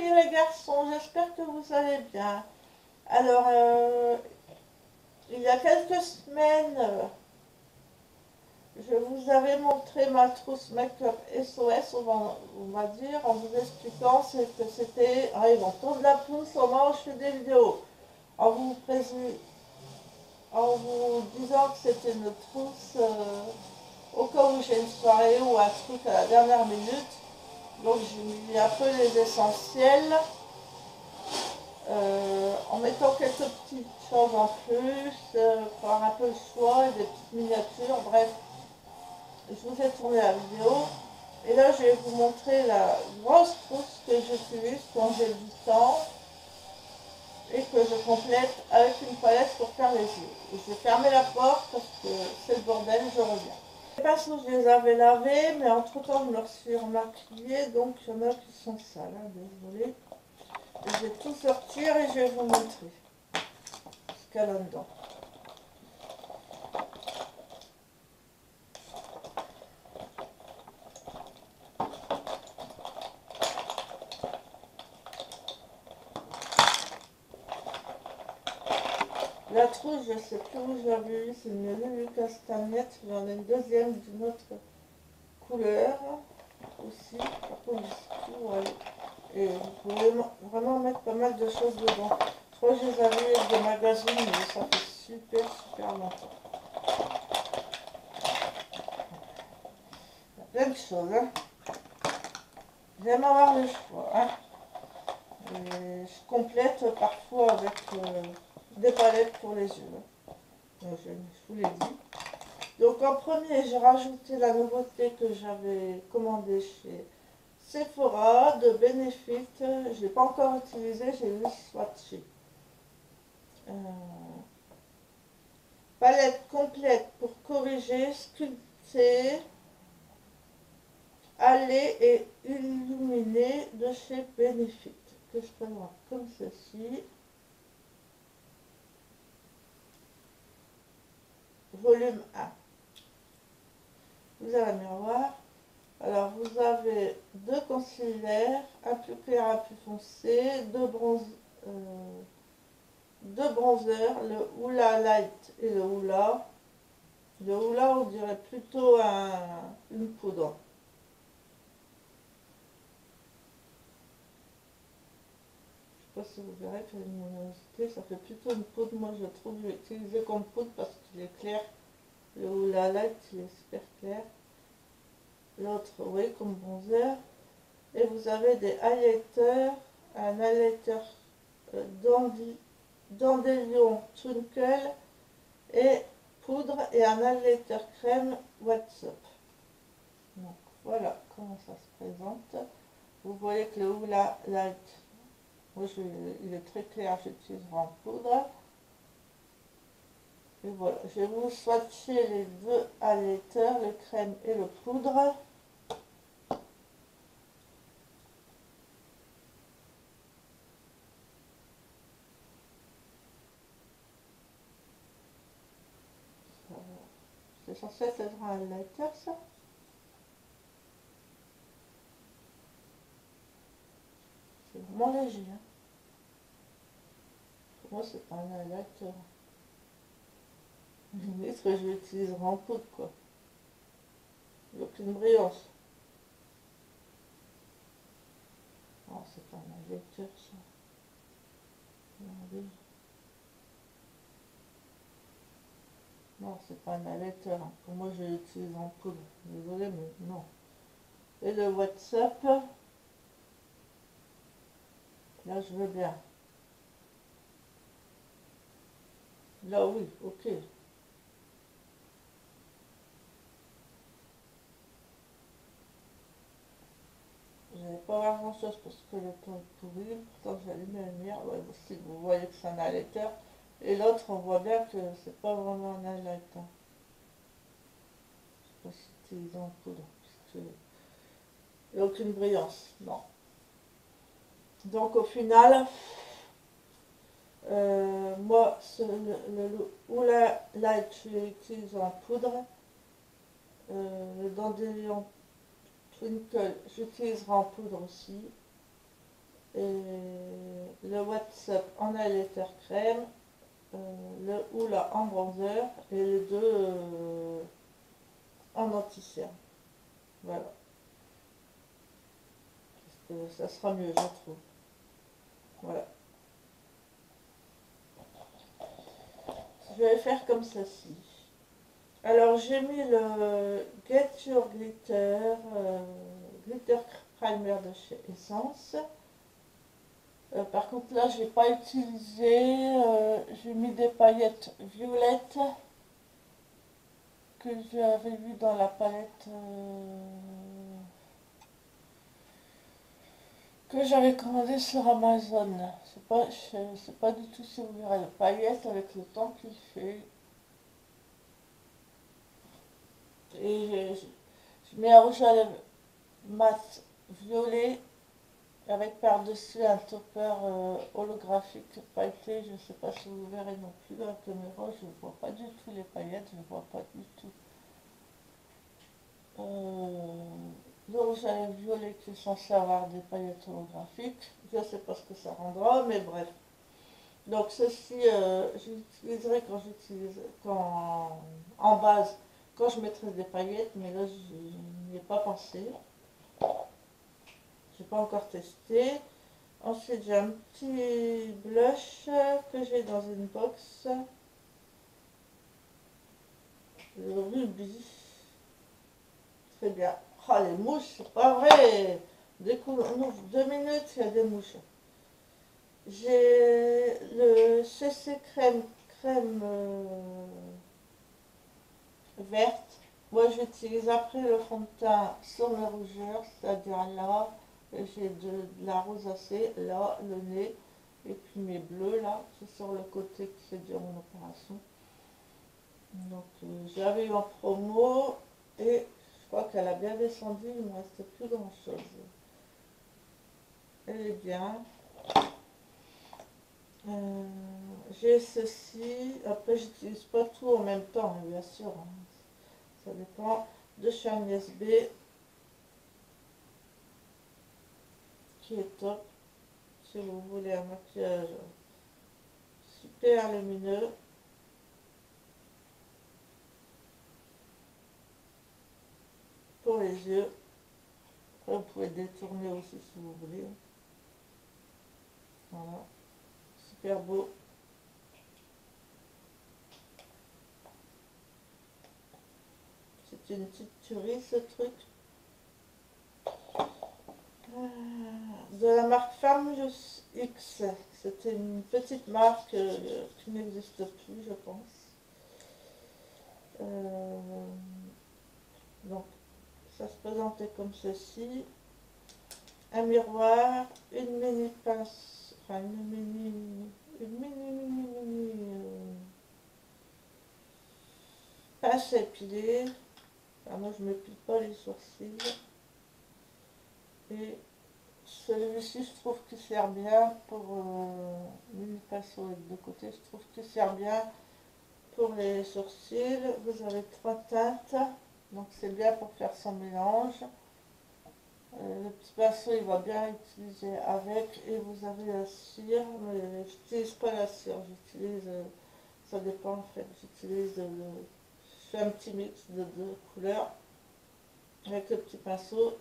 filles et les garçons, j'espère que vous allez bien. Alors, il y a quelques semaines, je vous avais montré ma trousse make-up SOS, on va dire, en vous expliquant que c'était... Ah, ils vont tourner la pouce au moment où je fais des vidéos. En vous, en vous disant que c'était une trousse au cas où j'ai une soirée ou un truc à la dernière minute. Donc j'ai mis un peu les essentiels. En mettant quelques petites choses en plus, pour avoir un peu le choix et des petites miniatures, bref, je vous ai tourné la vidéo. Et là, je vais vous montrer la grosse trousse que j'utilise quand j'ai du temps et que je complète avec une palette pour faire les yeux. Et je vais fermer la porte parce que c'est le bordel, je reviens. Les pinceaux, je les avais lavés, mais entre temps, je me suis remaquillée, donc il y en a qui sont sales, hein, désolé. Je vais tout sortir et je vais vous montrer ce qu'il y a là-dedans. La trousse, je ne sais plus où j'avais eu, c'est une Lulu Castagnette. J'en ai une deuxième d'une autre couleur aussi. Par contre, je sais plus où elle est. Et vous pouvez vraiment mettre pas mal de choses dedans. Je crois que je les avais avec des magazines, mais ça fait super longtemps. Il y a plein de choses, hein. J'aime avoir le choix, hein. Et je complète parfois avec des palettes pour les yeux. Donc, je vous l'ai dit. Donc en premier, j'ai rajouté la nouveauté que j'avais commandée chez Sephora de Benefit. Je ne l'ai pas encore utilisé, j'ai juste swatché. Palette complète pour corriger, sculpter, aller et illuminer de chez Benefit. Que je peux voir comme ceci. Volume 1. Vous avez un miroir. Alors vous avez deux concealers, un plus clair, un plus foncé, deux bronzers, le Hoola Light et le Hoola. Le Hoola, on dirait plutôt une poudre. Je ne sais pas si vous verrez qu'il y a une luminosité, ça fait plutôt une poudre. Moi je trouve que je vais utiliser comme poudre parce qu'il est clair. Le Hoola Light, il est super clair. L'autre, oui, comme bronzer. Et vous avez des highlighters, un highlighter Dandelion Twinkle et poudre et un highlighter crème What's Up. Donc voilà comment ça se présente. Vous voyez que le Hoola Light, moi il est très clair, j'utiliserai en poudre. Et voilà, je vais vous swatcher les deux highlighters, le crème et le poudre. C'est censé être un highlighter ça. C'est vraiment léger. Hein. Pour moi c'est pas un highlighter. Limite que je l'utiliserai en poudre quoi. Il n'y a aucune brillance. Non, c'est pas un highlighter ça. Regardez. Non, c'est pas un highlighter. Hein. Pour moi je l'utilise en poudre. Désolée mais non. Et le WhatsApp, là je veux bien. Là oui, ok. Je n'allais pas voir grand chose parce que le temps est pourri. Pourtant j'ai allumé la lumière. Ouais, aussi, vous voyez que c'est un highlighter. Et l'autre on voit bien que c'est pas vraiment un highlighter. Je sais pas si c'est utilisé en poudre. Parce que il n'y a aucune brillance. Non. Donc au final, moi, le Hoola Light, je l'utilise en poudre. Le Dandelion Twinkle, j'utiliserai en poudre aussi. et le WhatsApp en highlighter crème, le Hoola en bronzer et les deux en anti-cerne. Voilà. Parce que ça sera mieux, je trouve. Voilà. Je vais faire comme ceci. Alors j'ai mis le Get Your Glitter, Glitter Primer de chez Essence. Par contre là je n'ai pas utilisé, j'ai mis des paillettes violettes que j'avais vu dans la palette que j'avais commandé sur Amazon. Je sais pas du tout si vous verrez les paillettes avec le temps qu'il fait. Et je mets un rouge à lèvres mat violet avec par-dessus un topper holographique pailleté. Je ne sais pas si vous verrez non plus dans la caméra, je ne vois pas du tout les paillettes, je ne vois pas du tout. Le rouge à lèvres violet qui est censé avoir des paillettes holographiques. Je ne sais pas ce que ça rendra, mais bref. Donc ceci, j'utiliserai en base, quand je mettrai des paillettes, mais là je n'y ai pas pensé. J'ai pas encore testé. Ensuite j'ai un petit blush que j'ai dans une box. Le rubis. Très bien. Ah les mouches, c'est pas vrai. Dès qu'on ouvre 2 minutes, il y a des mouches. J'ai le CC crème verte. Moi j'utilise après le fond de teint sur mes rougeurs, c'est-à-dire là, j'ai de la rosacée, là, le nez, et puis mes bleus là, c'est sur le côté qui fait dire mon opération. Donc j'avais eu en promo et je crois qu'elle a bien descendu, il ne me restait plus grand chose. Elle est bien. J'ai ceci, après j'utilise pas tout en même temps, bien sûr, hein. Ça dépend, de chez Agnès B, qui est top, si vous voulez un maquillage super lumineux. Pour les yeux, après vous pouvez détourner aussi si vous voulez. Voilà, super beau. C'est une petite tuerie ce truc. De la marque Famous X. C'était une petite marque qui n'existe plus, je pense. Donc, ça se présentait comme ceci. Un miroir, une mini pince, enfin pince à épiler. Enfin, moi, je ne m'épile pas les sourcils. Et celui-ci, je trouve qu'il sert bien pour mini pinceau avec deux côtés. Je trouve qu'il sert bien pour les sourcils. Vous avez 3 teintes, donc c'est bien pour faire son mélange. Le petit pinceau il va bien utiliser avec, et vous avez la cire, mais j'utilise pas la cire, j'utilise, ça dépend en fait, je fais un petit mix de 2 couleurs avec le petit pinceau,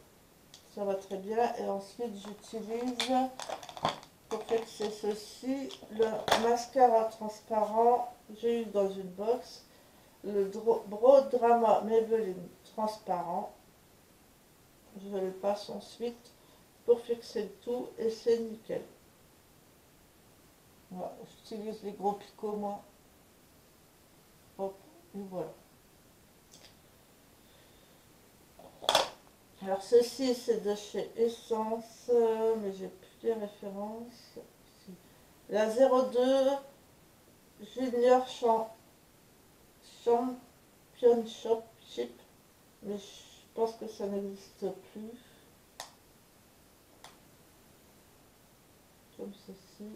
ça va très bien. Et ensuite j'utilise, pour fixer ceci, le mascara transparent, j'ai eu dans une box, le Brow Drama Maybelline transparent. Je le passe ensuite pour fixer le tout et c'est nickel. Voilà, j'utilise les gros picots moi. Hop, et voilà. Alors ceci c'est de chez Essence, mais j'ai plus les références. La 02 Junior Championship, mais je pense que ça n'existe plus. Comme ceci.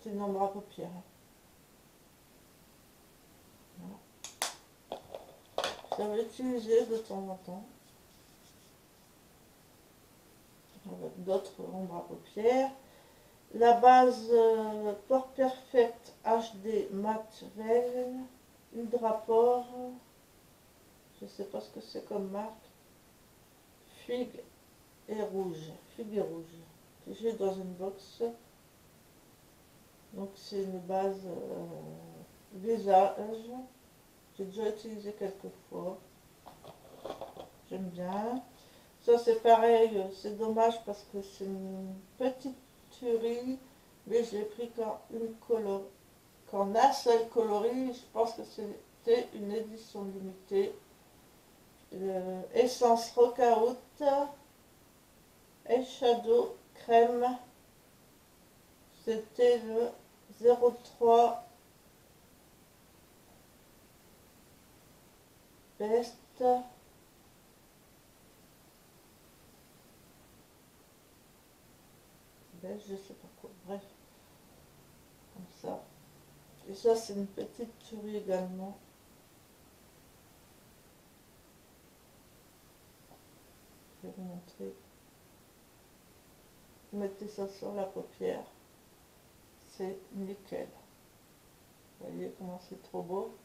C'est une ombre à paupières. Voilà. j'avais utilisé de temps en temps avec d'autres ombres à paupières. La base Pore Perfect HD Matte Veil Ultra Pore, je sais pas ce que c'est comme marque, figue et rouge, que j'ai dans une box. Donc c'est une base visage, j'ai déjà utilisé quelques fois, j'aime bien. Ça c'est pareil, c'est dommage parce que c'est une petite tuerie, mais je l'ai pris qu'en un seul coloris. Je pense que c'était une édition limitée. Essence Rockout, Eyeshadow Crème, c'était le 03 Best. Je sais pas quoi, bref, comme ça. Et ça, c'est une petite tuerie également. Je vais vous montrer. Vous mettez ça sur la paupière, c'est nickel. Vous voyez comment c'est trop beau.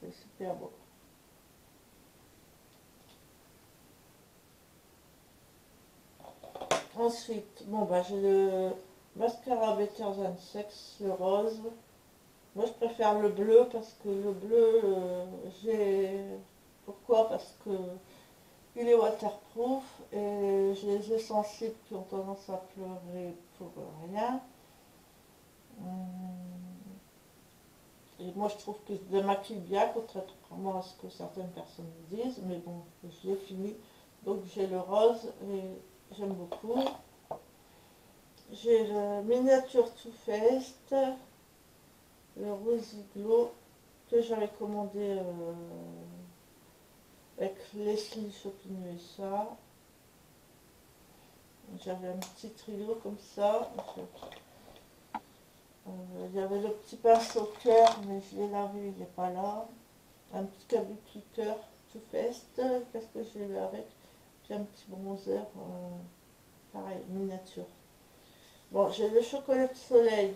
C'est super beau. Ensuite, bon bah j'ai le mascara Better Than Sex, le rose. Moi je préfère le bleu parce que le bleu, j'ai... Pourquoi? Parce que il est waterproof et j'ai les yeux sensibles qui ont tendance à pleurer pour rien. Et moi je trouve que je démaquille bien, contrairement à ce que certaines personnes disent, mais bon, je l'ai fini. Donc j'ai le rose et j'aime beaucoup. J'ai le miniature Too Faced, le Rosy Glow que j'avais commandé avec Leslie Shopping USA. J'avais un petit trio comme ça. Il y avait le petit pinceau cœur, mais je l'ai lavé, il n'est pas là. Un petit cabucliqueur Too Faced, qu'est-ce que j'ai eu avec? Puis un petit bronzer, pareil, miniature. Bon, j'ai le chocolat de soleil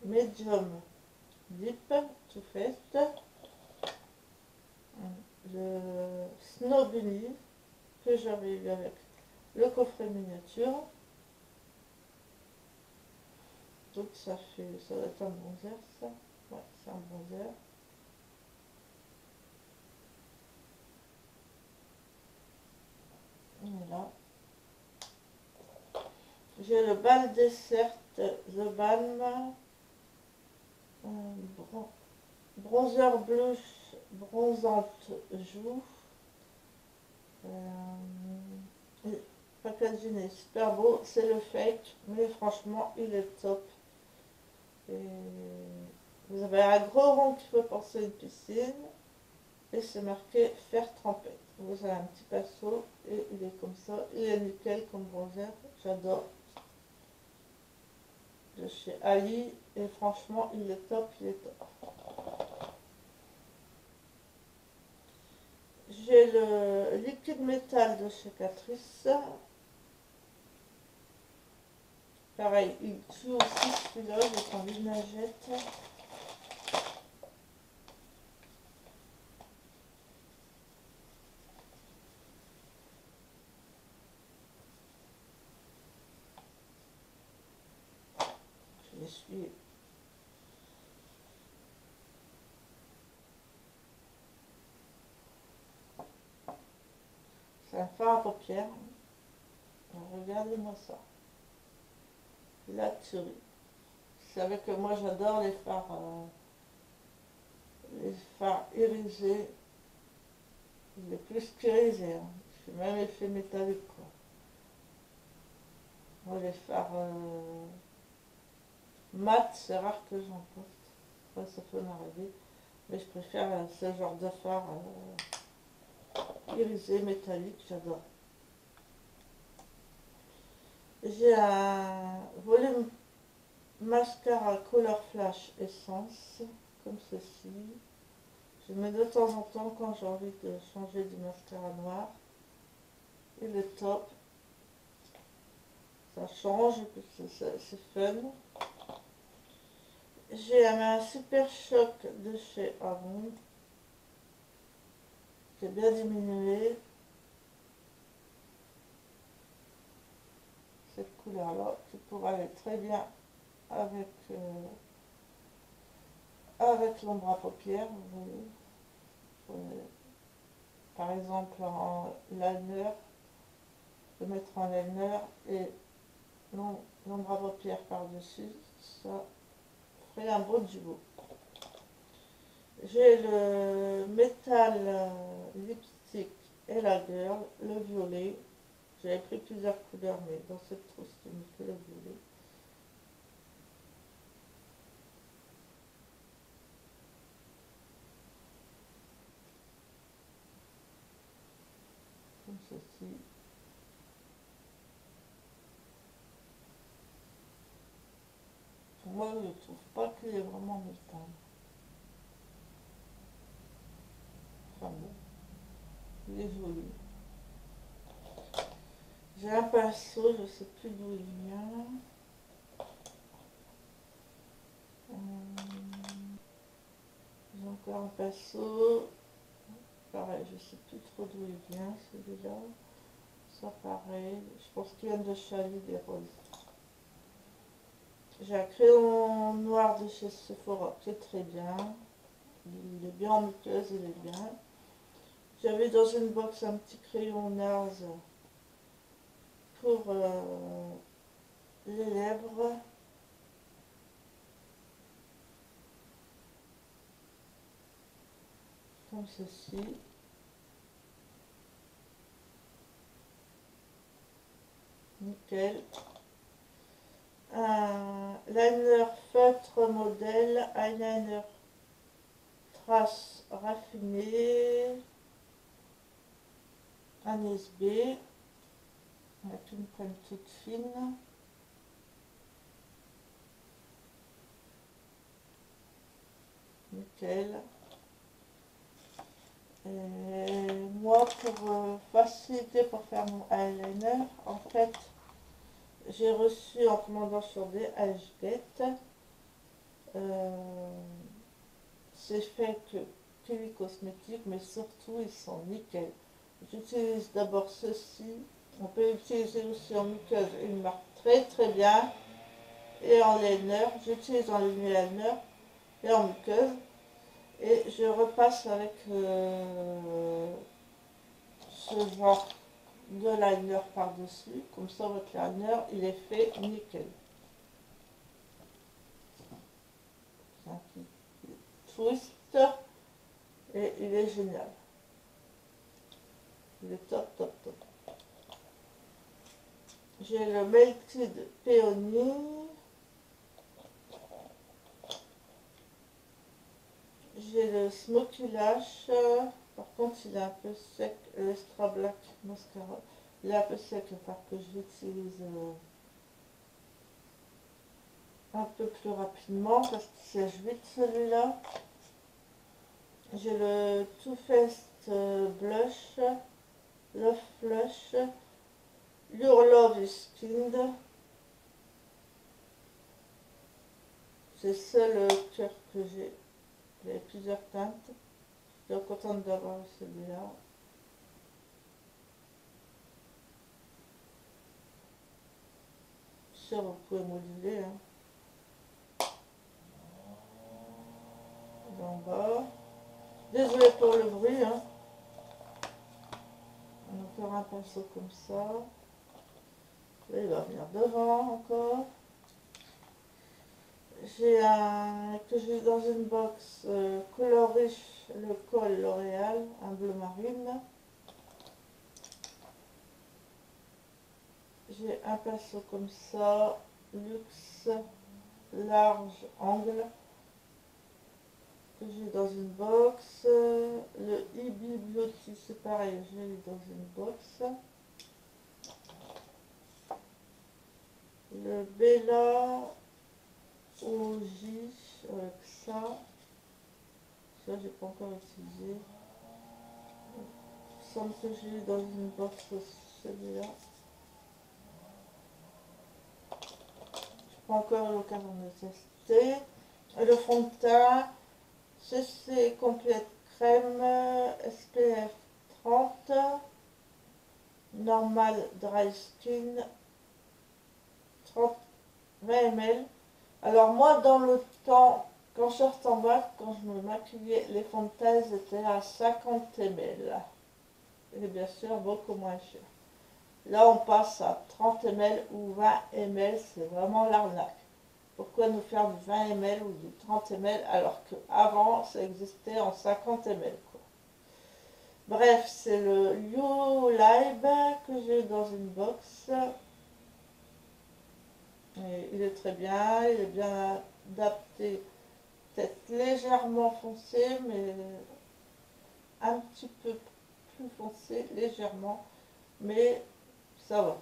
Medium Deep Too Faced. Le Snow Bunny que j'avais eu avec le coffret miniature. Donc ça doit être un bronzer ça. Ouais, c'est un bronzer. Voilà. J'ai le Balm Dessert The Balm. Bronzer blush bronzante joue. Le packaging est super beau, c'est le fake, mais franchement il est top. Et vous avez un gros rond qui peut penser à une piscine et c'est marqué fer trempé. Vous avez un petit pinceau et il est comme ça, il est nickel comme bronzer, j'adore. De chez Ali et franchement il est top, il est top. J'ai le liquide métal de chez Catrice. Pareil, il tue aussi celui-là, j'ai envie de nagette. Je suis. C'est un fard à paupières. Regardez-moi ça. La tuerie. Vous savez que moi j'adore les fards irisés. Il est plus qu'irisé. Hein. Je fais même effet métallique. Quoi. Moi les fards mat, c'est rare que j'en porte. Ouais, ça peut m'arriver. Mais je préfère ce genre de fard irisé, métallique, j'adore. J'ai un volume mascara Color Flash Essence, comme ceci. Je mets de temps en temps quand j'ai envie de changer du mascara noir. Et le top, ça change, c'est fun. J'ai un super choc de chez Avon, qui est bien diminué. Cette couleur-là, qui pourrait aller très bien avec, avec l'ombre à paupières, vous voyez. Par exemple en liner, de mettre en liner et l'ombre à paupières par-dessus, ça ferait un beau duo. J'ai le métal lipstick et la girl, le violet. J'avais pris plusieurs couleurs, mais dans cette trousse, j'ai mis que le violet. Comme ceci. Moi, je ne trouve pas qu'il est vraiment métal. Enfin bon, il est joli. J'ai un pinceau, je ne sais plus d'où il vient. J'ai encore un pinceau. Pareil, je ne sais plus trop d'où il vient celui-là. Ça pareil, je pense qu'il vient de Chalet des Roses. J'ai un crayon noir de chez Sephora qui est très bien. Il est bien en muqueuse, il est bien. J'avais dans une box un petit crayon NARS pour les lèvres. Comme ceci. Nickel. Un liner feutre modèle, eyeliner trace raffiné, un SB avec une pointe toute fine. Nickel. Et moi, pour faciliter pour faire mon eyeliner, en fait, j'ai reçu en commandant sur DHgate, c'est fait que Kelly Cosmétiques, mais surtout ils sont nickel. J'utilise d'abord ceci, on peut utiliser aussi en muqueuse, une marque très très bien, et en liner, j'utilise en liner et en muqueuse, et je repasse avec ce genre de liner par-dessus, comme ça votre liner il est fait nickel. C'est un petit twist et il est génial. Il est top top top. J'ai le Melted Peony. J'ai le Smoky Lash. Par contre il est un peu sec. L'Extra Black Mascara. Il est un peu sec, par que je l'utilise un peu plus rapidement parce qu'il sèche vite celui-là. J'ai le Too Faced Blush, Love Flush, Your Love is Kind. C'est le seul cœur que j'ai. Il y a plusieurs teintes. Je suis contente d'avoir celui-là. Je suis sûre vous pouvez moduler. Hein. D'en bas. Désolée pour le bruit. Hein. On va faire un pinceau comme ça. Là, il va venir devant encore. J'ai un que j'ai dans une box Color Riche, le col L'Oréal, un bleu marine. J'ai un pinceau comme ça, luxe, large angle, que j'ai dans une box. Le EB Beauty, c'est pareil, je l'ai dans une box. Le Bella Ça, j'ai pas encore utilisé. Il semble que j'ai eu dans une box celui-là. Pas encore eu l'occasion de tester. Et le fond de teint, CC Complète Crème SPF 30, Normal Dry Skin 30, 20 ml. Alors moi, dans le temps, quand je sortais en bac, quand je me maquillais, les fonds de teint étaient à 50 ml. Et bien sûr, beaucoup moins cher. Là, on passe à 30 ml ou 20 ml, c'est vraiment l'arnaque. Pourquoi nous faire du 20 ml ou du 30 ml alors qu'avant, ça existait en 50 ml, quoi. Bref, c'est le You Live que j'ai dans une box. Et il est très bien, il est bien adapté, peut-être légèrement foncé, mais un petit peu plus foncé, légèrement, mais ça va.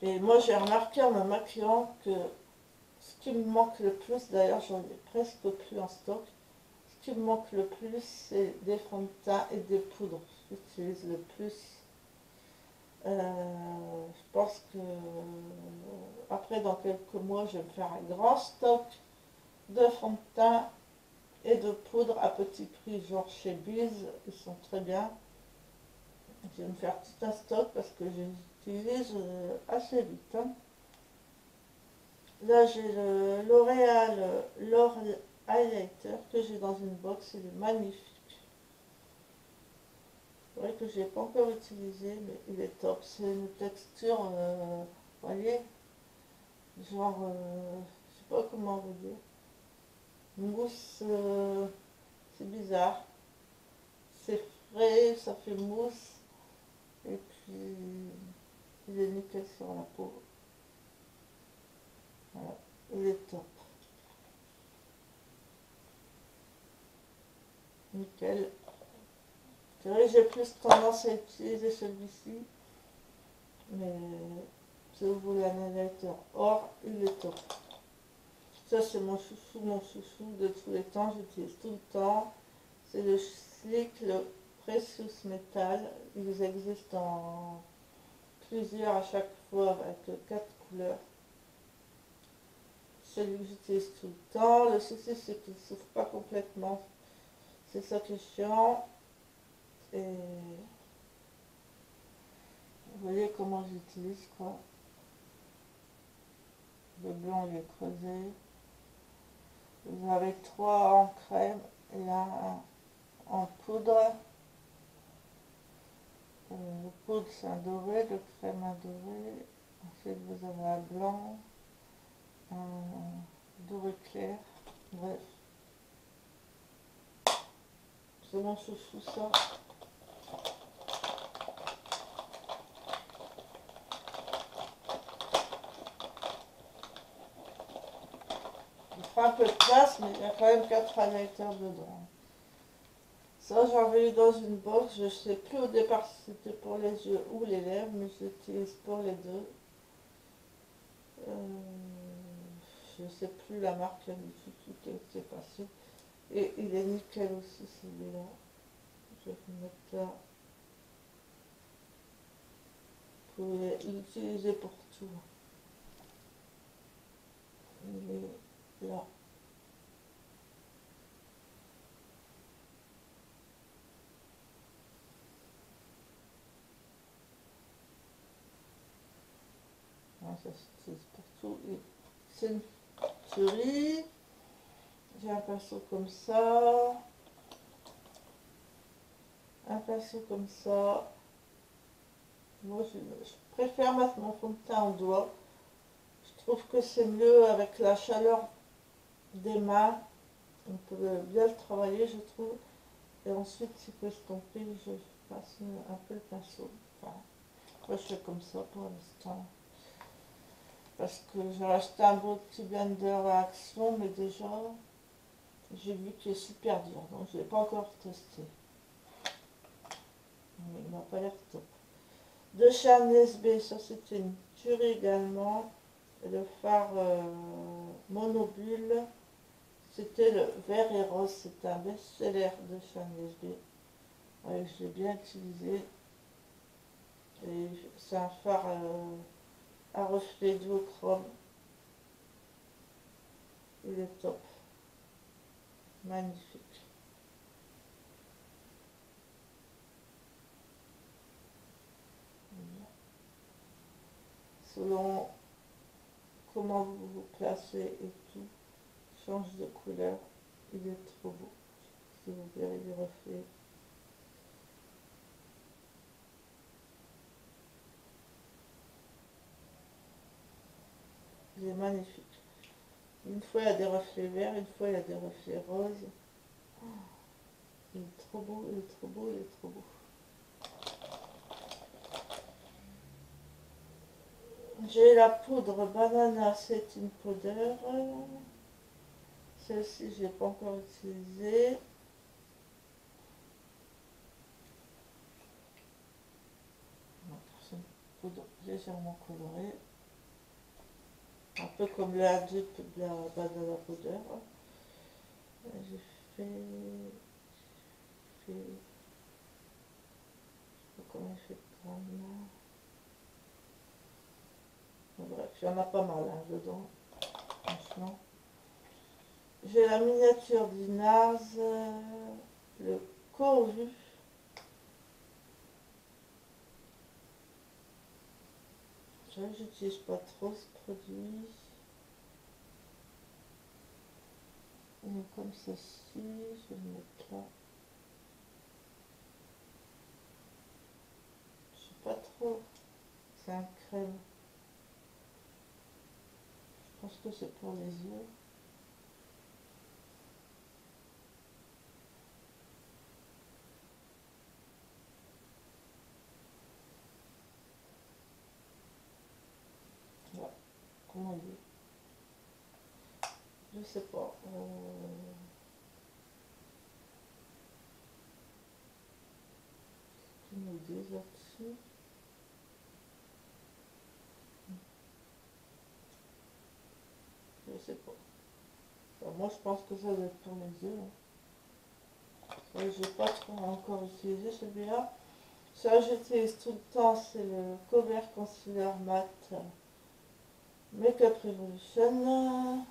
Et moi j'ai remarqué en me maquillant que ce qui me manque le plus, d'ailleurs j'en ai presque plus en stock, ce qui me manque le plus c'est des fonds de teint et des poudres. J'utilise le plus. Je pense que après dans quelques mois je vais me faire un grand stock de fonds de teint et de poudre à petit prix, genre chez Biz, ils sont très bien. Je vais me faire tout un stock parce que j'utilise assez vite, hein. Là j'ai le L'Oréal L'Or Highlighter que j'ai dans une box, il est magnifique. C'est vrai que je n'ai pas encore utilisé, mais il est top. C'est une texture, vous voyez, genre, je sais pas comment vous dire. Mousse, c'est bizarre. C'est frais, ça fait mousse. Et puis, il est nickel sur la peau. Voilà, il est top. Nickel. C'est vrai que j'ai plus tendance à utiliser celui-ci. Mais si vous voulez un highlighter or, il est top. Ça, c'est mon chouchou de tous les temps. J'utilise tout le temps. C'est le Slick, le Precious Metal. Ils existent en plusieurs à chaque fois avec 4 couleurs. Celui que j'utilise tout le temps. Le souci, c'est qu'il ne s'ouvre pas complètement. C'est ça qui est chiant. Et vous voyez comment j'utilise, quoi. Le blanc, il est creusé. Vous avez 3 en crème et un en poudre. Le poudre, c'est un doré, le crème, un doré. Ensuite, vous avez un blanc, un doré clair. Bref, c'est mon chouchou, ça. Il fera un peu de place, mais il y a quand même 4 highlighters dedans. Ça, j'avais eu dans une box, je ne sais plus au départ si c'était pour les yeux ou les lèvres, mais j'utilise pour les deux. Je ne sais plus la marque du tout, c'est passé. Et il est nickel aussi celui-là. Je vais vous mettre là. Vous pouvez l'utiliser pour tout. Il est là. Ça s'utilise pour tout. C'est une tuerie. J'ai un pinceau comme ça. Un pinceau comme ça. Moi, je préfère mettre mon fond de teint en doigt. Je trouve que c'est mieux avec la chaleur des mains. On peut bien le travailler, je trouve. Et ensuite, s'il peut estomper, je passe un peu le pinceau. Enfin, moi, je fais comme ça pour l'instant. Parce que j'ai acheté un beau petit blender à Action, mais déjà, j'ai vu qu'il est super dur. Donc, je ne l'ai pas encore testé. Mais il m'a pas l'air top. De chez Agnès B, ça c'était une tuerie également. Le fard monobule C'était le vert et rose, c'est un best-seller de chez NSB. Ouais, je l'ai bien utilisé. Et c'est un phare à reflet duochrome. Il est top. Magnifique. Selon comment vous vous placez et tout, change de couleur. Il est trop beau. Si vous verrez les reflets. Il est magnifique. Une fois il y a des reflets verts, une fois il y a des reflets roses. Il est trop beau, il est trop beau, il est trop beau. J'ai la poudre Banana Setting Powder. Celle-ci, je n'ai pas encore utilisée. C'est une poudre légèrement colorée. Un peu comme la dupe de la Banana Powder. J'ai fait... Je sais pas comment il fait de grammes. Bref, il y en a pas mal hein, dedans. Franchement. J'ai la miniature d'Inars, le Corvu. J'utilise pas trop ce produit. Il est comme ceci, je vais le mettre là. Je sais pas trop. C'est un crème. Je pense que c'est pour les yeux. Ouais. Comment il est? Je sais pas. Tu me dis là-dessus. Je sais pas. Enfin, moi je pense que ça doit être pour les yeux. Ouais, j'ai pas trop encore utilisé celui-là. Ça j'utilise tout le temps, c'est le Cover Concealer Matte Makeup Revolution.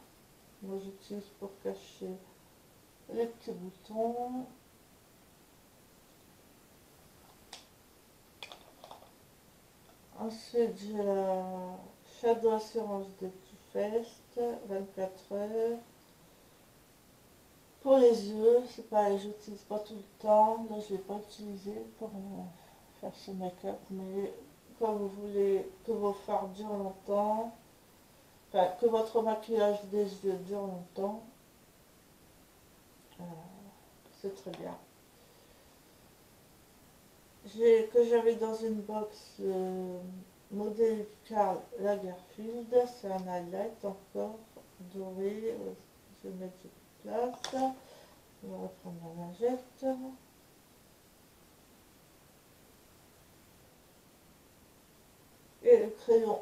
Moi j'utilise pour cacher les petits boutons. Ensuite j'ai la Shadow Assurance de Too Faced 24 heures. Pour les yeux, c'est pareil, je n'utilise pas tout le temps. Là je ne l'ai pas utilisé pour faire ce make-up, mais quand vous voulez que vos fards durent longtemps, enfin que votre maquillage des yeux dure longtemps, euh, c'est très bien. Que j'avais dans une box modèle Karl Lagerfeld, c'est un highlight encore doré. Je vais mettre cette place. On va reprendre la lingette. Et le crayon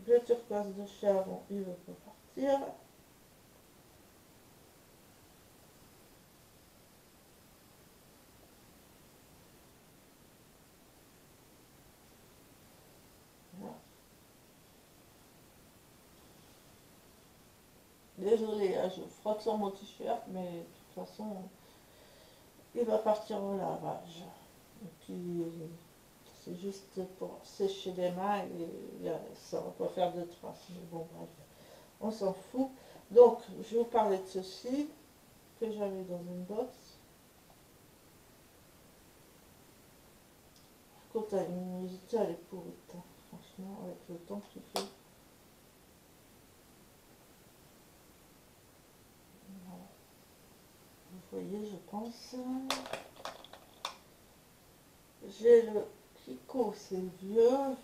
bleu turquoise de chez Avon, il ne veut pas partir. Voilà. Désolée, hein, je frotte sur mon t-shirt, mais de toute façon, il va partir au lavage. Et puis, c'est juste pour sécher les mains et ça ne va pas faire de traces. Mais bon, bref, on s'en fout. Donc, je vais vous parler de ceci que j'avais dans une box. Par contre, la luminosité, elle est pourrite. Hein. Franchement, avec le temps qu'il fait. Voilà. Vous voyez, je pense. J'ai le Kiko, c'est vieux.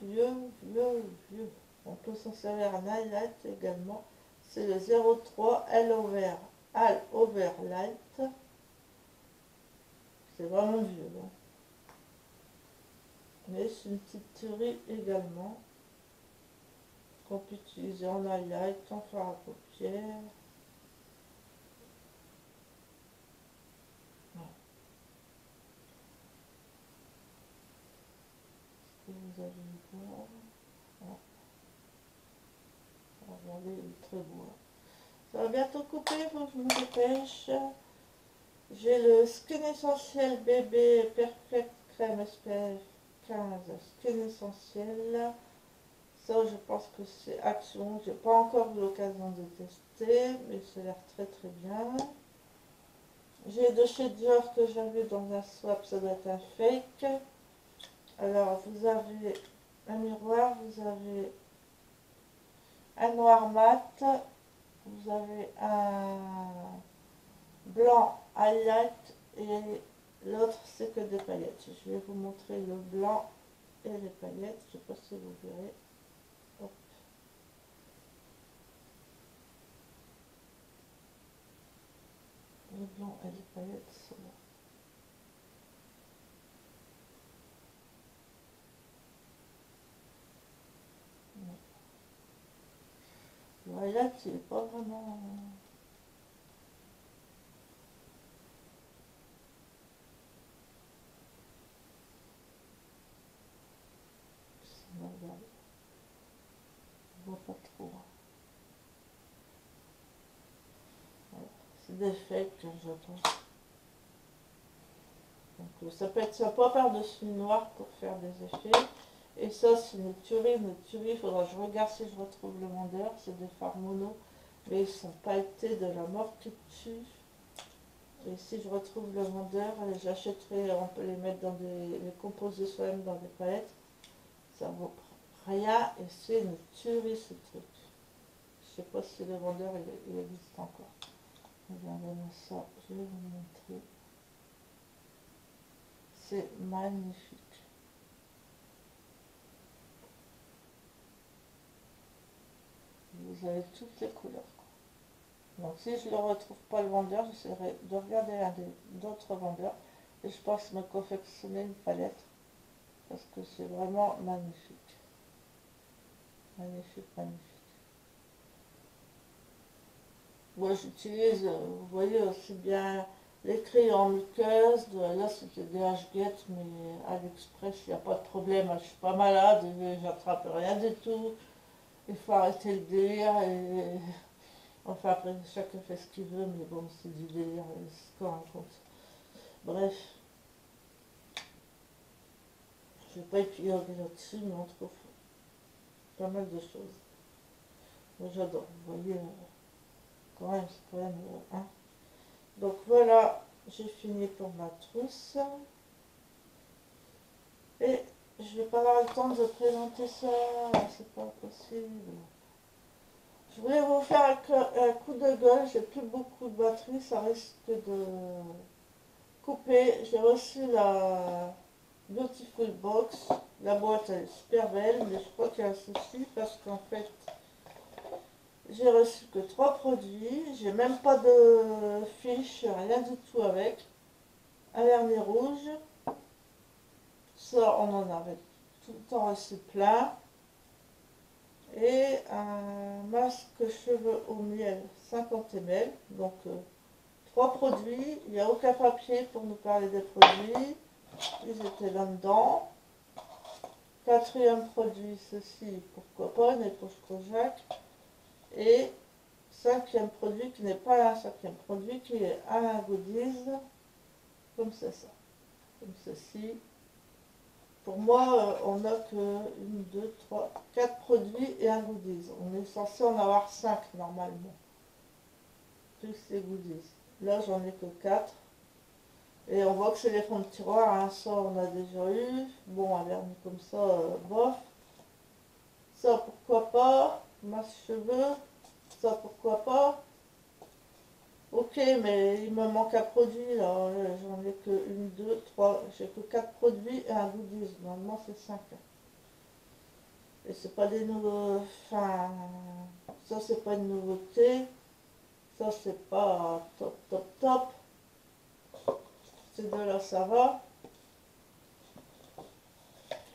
On peut s'en servir en highlight également. C'est le 03 All Over Light. C'est vraiment vieux. Hein. Mais c'est une petite tuerie également. Qu'on peut utiliser en highlight, en fard à paupières. vous allez le voir. Voilà. Regardez, il est très beau. Ça va bientôt couper, il faut que je me dépêche. J'ai le Skin Essentiel Bébé Perfect Crème SPF 15 Skin Essentiel. Ça, je pense que c'est Action. J'ai pas encore eu l'occasion de tester, mais ça a l'air très très bien. J'ai de chez Dior que j'avais dans un swap, ça doit être un fake. Alors, vous avez un miroir, vous avez un noir mat, vous avez un blanc highlight et l'autre c'est que des paillettes. Je vais vous montrer le blanc et les paillettes, je ne sais pas si vous verrez. Hop. Le blanc et les paillettes sont là. Le highlight il n'est pas vraiment... Je vois pas trop. Voilà. C'est des fakes, j'attends. Donc ça peut être sympa par-dessus le noir pour faire des effets. Et ça c'est une tuerie, il faudra que je regarde si je retrouve le vendeur. C'est des fards mono, mais ils sont pailletés de la mort qui tue. Et si je retrouve le vendeur, j'achèterai, on peut les mettre dans les composer soi-même dans des palettes. Ça vaut rien et c'est une tuerie ce truc. Je sais pas si le vendeur il existe encore. Regardez-moi ça, je vais vous montrer. C'est magnifique. Vous avez toutes les couleurs. Donc si je ne retrouve pas le vendeur, j'essaierai de regarder d'autres vendeurs. Et je pense me confectionner une palette. Parce que c'est vraiment magnifique. Magnifique, magnifique. Moi j'utilise, vous voyez, aussi bien les crayons muqueuses. Là c'était des H-Get, mais à l'Express il n'y a pas de problème. Je suis pas malade, j'attrape rien du tout. Il faut arrêter le délire et... Enfin après chacun fait ce qu'il veut, mais bon c'est du délire, ce qu'on raconte. Bref, je ne vais pas épiloguer là-dessus, mais on trouve pas mal de choses. Moi j'adore, vous voyez, quand même, c'est quand même... hein. Donc voilà, j'ai fini pour ma trousse. Et je vais pas avoir le temps de présenter ça, c'est pas possible. Je voulais vous faire un coup de gueule, j'ai plus beaucoup de batterie, ça risque de couper. J'ai reçu la Beautiful Box, la boîte elle est super belle, mais je crois qu'il y a un souci parce qu'en fait j'ai reçu que 3 produits, j'ai même pas de fiche, rien du tout avec. Un vernis rouge, ça on en avait tout le temps reçu plein. Et un masque cheveux au miel 50 ml, donc 3 produits, il n'y a aucun papier pour nous parler des produits, ils étaient là-dedans. Quatrième produit, ceci, pourquoi pas, une éponge Kojak. Et cinquième produit, qui n'est pas un cinquième produit, qui est un goodies, comme c'est ça, comme ceci. Pour moi, on n'a que 1, 2, 3, 4 produits et un goodies. On est censé en avoir 5 normalement. Plus les goodies. Là, j'en ai que 4. Et on voit que c'est les fonds de tiroir. Hein. Ça, on a déjà eu. Bon, un vernis comme ça, bof. Ça, pourquoi pas. Masque cheveux. Ça, pourquoi pas. Ok, mais il me manque un produit là. J'en ai que 1, 2, 3. J'ai que 4 produits et un goodies. Normalement, c'est 5. Et c'est pas des nouveaux. Enfin, ça, c'est pas une nouveauté. Ça, c'est pas top, top, top. Ces deux-là, ça va.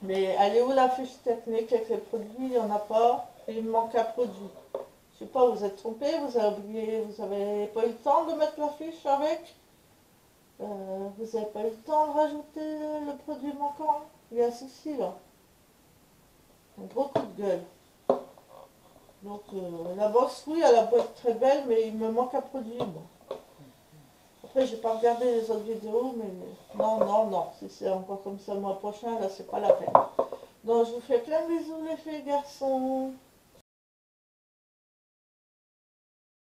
Mais elle est où la fiche technique avec les produits? Il n'y en a pas. Et il me manque un produit. Je sais pas, vous êtes trompé, vous avez oublié, vous avez pas eu le temps de mettre la fiche avec. Vous n'avez pas eu le temps de rajouter le produit manquant. Il y a un souci là. Un gros coup de gueule. Donc la box, oui, elle a beau être très belle, mais il me manque un produit, moi. Après, j'ai pas regardé les autres vidéos, mais non, non, non. Si c'est encore comme ça le mois prochain, là, c'est pas la peine. Donc, je vous fais plein de bisous, les filles et garçons.